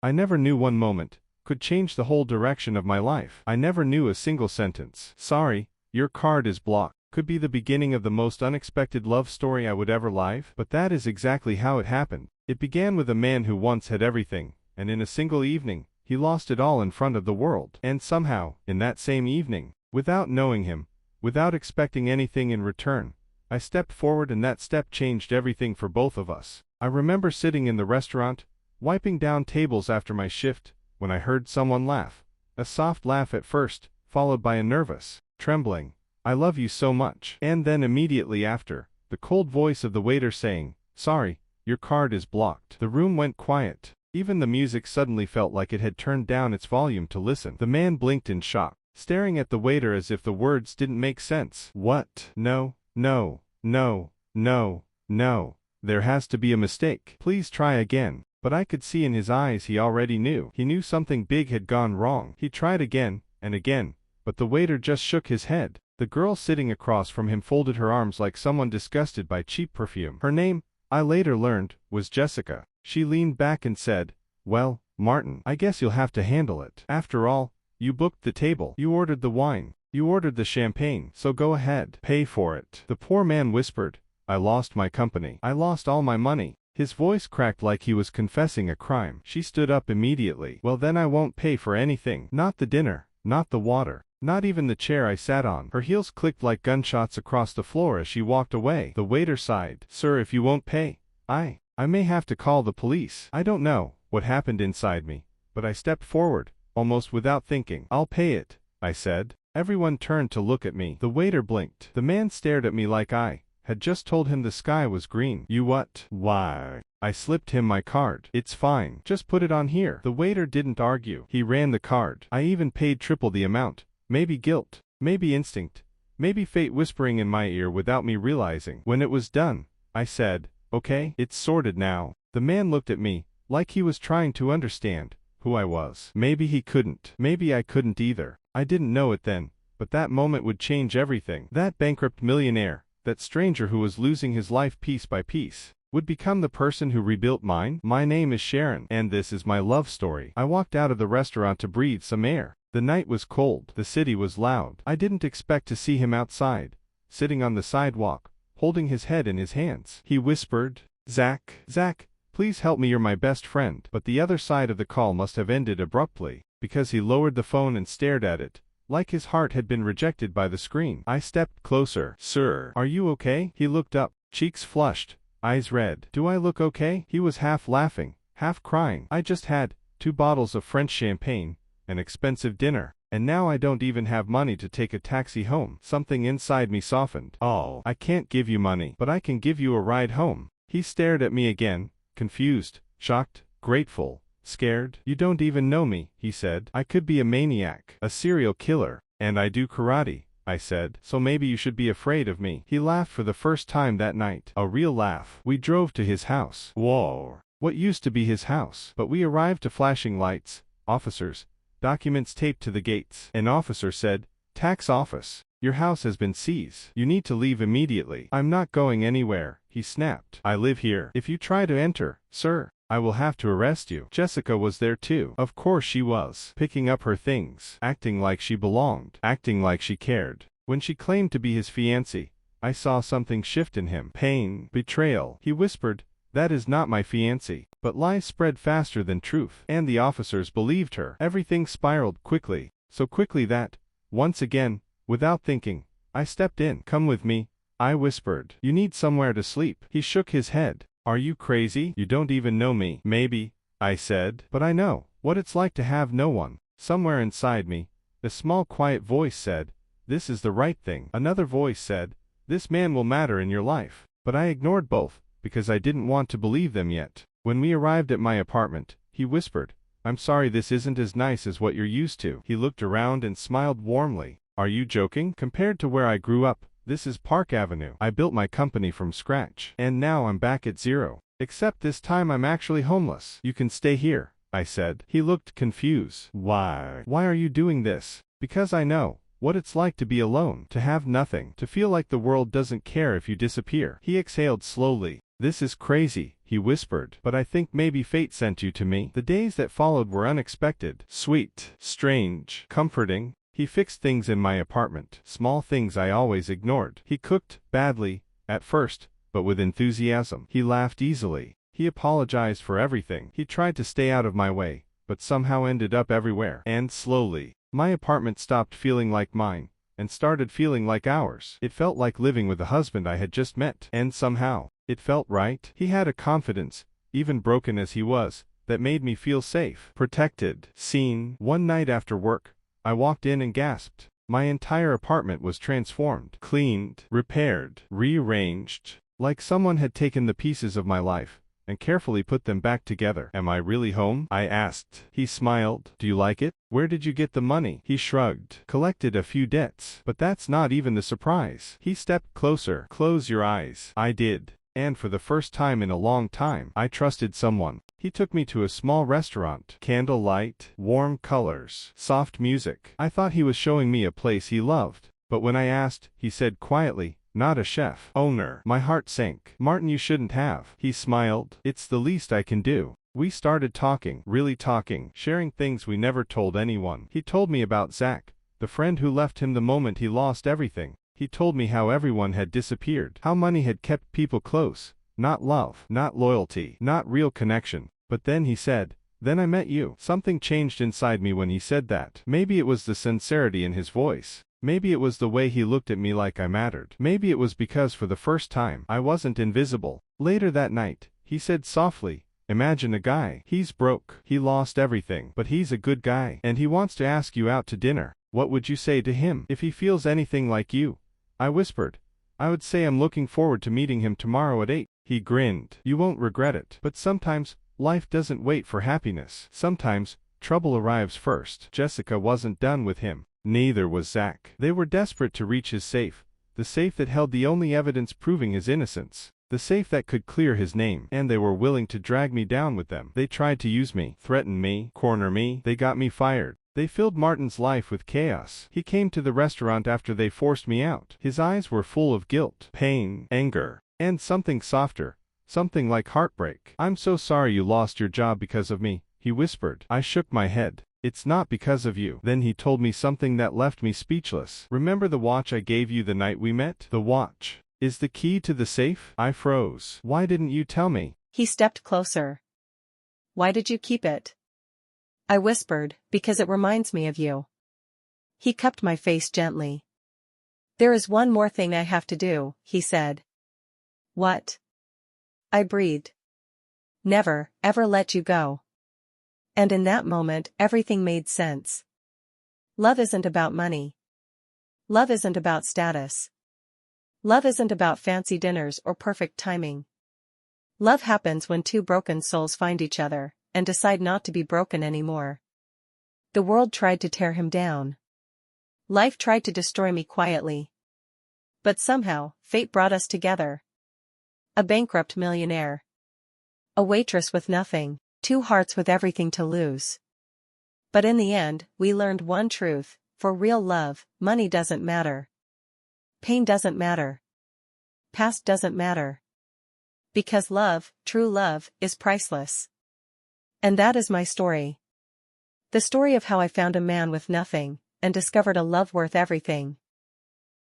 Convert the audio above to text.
I never knew one moment could change the whole direction of my life. I never knew a single sentence. Sorry, your card is blocked. Could be the beginning of the most unexpected love story I would ever live. But that is exactly how it happened. It began with a man who once had everything, and in a single evening, he lost it all in front of the world. And somehow, in that same evening, without knowing him, without expecting anything in return, I stepped forward, and that step changed everything for both of us. I remember sitting in the restaurant, wiping down tables after my shift, when I heard someone laugh. A soft laugh at first, followed by a nervous, trembling, "I love you so much." And then immediately after, the cold voice of the waiter saying, "Sorry, your card is blocked." The room went quiet. Even the music suddenly felt like it had turned down its volume to listen. The man blinked in shock, staring at the waiter as if the words didn't make sense. "What? No, no, no, no, no. There has to be a mistake. Please try again." But I could see in his eyes he already knew. He knew something big had gone wrong. He tried again, and again, but the waiter just shook his head. The girl sitting across from him folded her arms like someone disgusted by cheap perfume. Her name, I later learned, was Jessica. She leaned back and said, "Well, Martin, I guess you'll have to handle it. After all, you booked the table. You ordered the wine. You ordered the champagne. So go ahead. Pay for it." The poor man whispered, "I lost my company. I lost all my money." His voice cracked like he was confessing a crime. She stood up immediately. "Well then I won't pay for anything. Not the dinner, not the water, not even the chair I sat on." Her heels clicked like gunshots across the floor as she walked away. The waiter sighed. "Sir, if you won't pay, I may have to call the police." I don't know what happened inside me, but I stepped forward, almost without thinking. "I'll pay it," I said. Everyone turned to look at me. The waiter blinked. The man stared at me like I had just told him the sky was green. "You what?" "Why?" I slipped him my card. "It's fine. Just put it on here." The waiter didn't argue. He ran the card. I even paid triple the amount. Maybe guilt, maybe instinct, maybe fate whispering in my ear without me realizing. When it was done, I said, "Okay, it's sorted now." The man looked at me, like he was trying to understand who I was. Maybe he couldn't. Maybe I couldn't either. I didn't know it then, but that moment would change everything. That bankrupt millionaire, that stranger who was losing his life piece by piece, would become the person who rebuilt mine. My name is Sharon, and this is my love story. I walked out of the restaurant to breathe some air. The night was cold. The city was loud. I didn't expect to see him outside, sitting on the sidewalk, holding his head in his hands. He whispered, Zach, please help me, you're my best friend." But the other side of the call must have ended abruptly, because he lowered the phone and stared at it, like his heart had been rejected by the screen. I stepped closer. "Sir, are you okay?" He looked up, cheeks flushed, eyes red. "Do I look okay?" He was half laughing, half crying. "I just had 2 bottles of French champagne, an expensive dinner, and now I don't even have money to take a taxi home." Something inside me softened. "Oh, I can't give you money, but I can give you a ride home." He stared at me again, confused, shocked, grateful, scared. "You don't even know me," he said. "I could be a maniac, a serial killer, and I do karate," I said. "So maybe you should be afraid of me." He laughed for the first time that night. A real laugh. We drove to his house. Whoa. What used to be his house. But we arrived to flashing lights, officers, documents taped to the gates. An officer said, "Tax office. Your house has been seized. You need to leave immediately." "I'm not going anywhere," he snapped. "I live here. If you try to enter, sir, I will have to arrest you." Jessica was there too. Of course she was. Picking up her things, acting like she belonged, acting like she cared. When she claimed to be his fiancée, I saw something shift in him. Pain, betrayal. He whispered, "That is not my fiancée." But lies spread faster than truth, and the officers believed her. Everything spiraled quickly, so quickly that, once again, without thinking, I stepped in. "Come with me," I whispered. "You need somewhere to sleep." He shook his head. "Are you crazy? You don't even know me." "Maybe," I said, "but I know what it's like to have no one." Somewhere inside me, a small quiet voice said, "This is the right thing." Another voice said, "This man will matter in your life." But I ignored both, because I didn't want to believe them yet. When we arrived at my apartment, he whispered, "I'm sorry this isn't as nice as what you're used to." He looked around and smiled warmly. "Are you joking? Compared to where I grew up, this is Park Avenue. I built my company from scratch. And now I'm back at zero. Except this time I'm actually homeless." "You can stay here," I said. He looked confused. "Why? Why are you doing this?" "Because I know what it's like to be alone, to have nothing, to feel like the world doesn't care if you disappear." He exhaled slowly. "This is crazy," he whispered. But I think maybe fate sent you to me. The days that followed were unexpected, sweet, strange, comforting. He fixed things in my apartment, small things I always ignored. He cooked, badly, at first, but with enthusiasm. He laughed easily. He apologized for everything. He tried to stay out of my way, but somehow ended up everywhere. And slowly, my apartment stopped feeling like mine, and started feeling like ours. It felt like living with the husband I had just met. And somehow, it felt right. He had a confidence, even broken as he was, that made me feel safe, protected, seen. One night after work, I walked in and gasped. My entire apartment was transformed, cleaned, repaired, rearranged, like someone had taken the pieces of my life and carefully put them back together. Am I really home? I asked. He smiled. Do you like it? Where did you get the money? He shrugged. Collected a few debts. But that's not even the surprise. He stepped closer. Close your eyes. I did. And for the first time in a long time, I trusted someone. He took me to a small restaurant. Candlelight, warm colors, soft music. I thought he was showing me a place he loved. But when I asked, he said quietly, not a chef. Owner. My heart sank. Martin, you shouldn't have. He smiled. It's the least I can do. We started talking, really talking, sharing things we never told anyone. He told me about Zach, the friend who left him the moment he lost everything. He told me how everyone had disappeared, how money had kept people close, not love, not loyalty, not real connection. But then he said, then I met you. Something changed inside me when he said that. Maybe it was the sincerity in his voice. Maybe it was the way he looked at me like I mattered. Maybe it was because for the first time, I wasn't invisible. Later that night, he said softly, imagine a guy. He's broke. He lost everything. But he's a good guy. And he wants to ask you out to dinner. What would you say to him? If he feels anything like you, I whispered. I would say I'm looking forward to meeting him tomorrow at 8. He grinned. You won't regret it. But sometimes, life doesn't wait for happiness. Sometimes, trouble arrives first. Jessica wasn't done with him. Neither was Zach. They were desperate to reach his safe, the safe that held the only evidence proving his innocence, the safe that could clear his name, and they were willing to drag me down with them. They tried to use me, threaten me, corner me. They got me fired. They filled Martin's life with chaos. He came to the restaurant after they forced me out. His eyes were full of guilt, pain, anger, and something softer, something like heartbreak. I'm so sorry you lost your job because of me, he whispered. I shook my head. It's not because of you. Then he told me something that left me speechless. Remember the watch I gave you the night we met? The watch is the key to the safe? I froze. Why didn't you tell me? He stepped closer. Why did you keep it? I whispered, because it reminds me of you. He cupped my face gently. There is one more thing I have to do, he said. What? I breathed. Never, ever let you go. And in that moment, everything made sense. Love isn't about money. Love isn't about status. Love isn't about fancy dinners or perfect timing. Love happens when two broken souls find each other and decide not to be broken anymore. The world tried to tear him down. Life tried to destroy me quietly. But somehow, fate brought us together. A bankrupt millionaire. A waitress with nothing. Two hearts with everything to lose. But in the end, we learned one truth: for real love, money doesn't matter. Pain doesn't matter. Past doesn't matter. Because love, true love, is priceless. And that is my story. The story of how I found a man with nothing, and discovered a love worth everything.